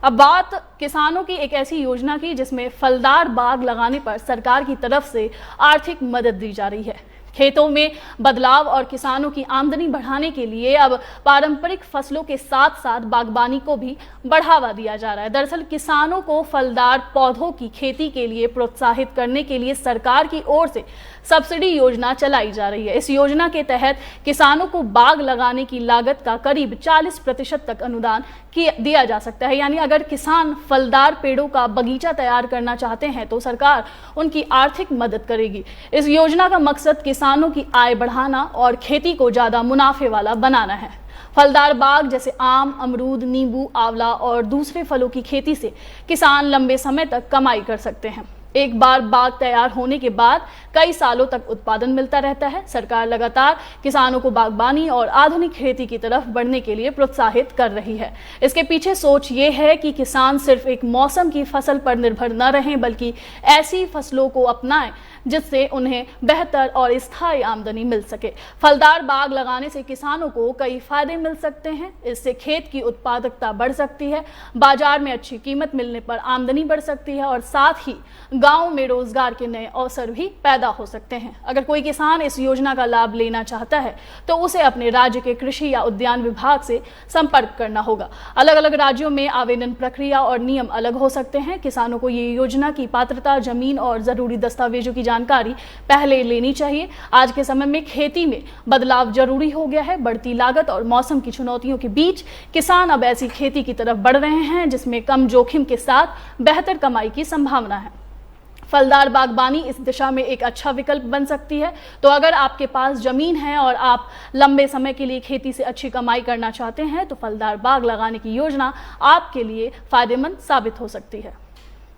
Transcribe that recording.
अब बात किसानों की एक ऐसी योजना की जिसमें फलदार बाग लगाने पर सरकार की तरफ से आर्थिक मदद दी जा रही है। खेतों में बदलाव और किसानों की आमदनी बढ़ाने के लिए अब पारंपरिक फसलों के साथ साथ बागबानी को भी बढ़ावा दिया जा रहा है। दरअसल किसानों को फलदार पौधों की खेती के लिए प्रोत्साहित करने के लिए सरकार की ओर से सब्सिडी योजना चलाई जा रही है। इस योजना के तहत किसानों को बाग लगाने की लागत का करीब 40% तक अनुदान दिया जा सकता है। यानी अगर किसान फलदार पेड़ों का बगीचा तैयार करना चाहते हैं तो सरकार उनकी आर्थिक मदद करेगी। इस योजना का मकसद किसानों की आय बढ़ाना और खेती को ज्यादा मुनाफे वाला बनाना है। फलदार बाग जैसे आम, अमरूद, नींबू, आंवला और दूसरे फलों की खेती से किसान लंबे समय तक कमाई कर सकते हैं। एक बार बाग तैयार होने के बाद कई सालों तक उत्पादन मिलता रहता है। सरकार लगातार किसानों को बागबानी और आधुनिक खेती की तरफ बढ़ने के लिए प्रोत्साहित कर रही है। इसके पीछे सोच ये है कि किसान सिर्फ एक मौसम की फसल पर निर्भर न रहें, बल्कि ऐसी फसलों को अपनाएं जिससे उन्हें बेहतर और स्थायी आमदनी मिल सके। फलदार बाग लगाने से किसानों को कई फायदे मिल सकते हैं। इससे खेत की उत्पादकता बढ़ सकती है, बाजार में अच्छी कीमत मिलने पर आमदनी बढ़ सकती है और साथ ही गांव में रोजगार के नए अवसर भी पैदा हो सकते हैं। अगर कोई किसान इस योजना का लाभ लेना चाहता है तो उसे अपने राज्य के कृषि या उद्यान विभाग से संपर्क करना होगा। अलग अलग राज्यों में आवेदन प्रक्रिया और नियम अलग हो सकते हैं। किसानों को ये योजना की पात्रता, जमीन और जरूरी दस्तावेजों की जानकारी पहले लेनी चाहिए। आज के समय में खेती में बदलाव जरूरी हो गया है। बढ़ती लागत और मौसम की चुनौतियों के बीच किसान अब ऐसी खेती की तरफ बढ़ रहे हैं जिसमें कम जोखिम के साथ बेहतर कमाई की संभावना है। फलदार बागबानी इस दिशा में एक अच्छा विकल्प बन सकती है। तो अगर आपके पास जमीन है और आप लंबे समय के लिए खेती से अच्छी कमाई करना चाहते हैं तो फलदार बाग लगाने की योजना आपके लिए फायदेमंद साबित हो सकती है।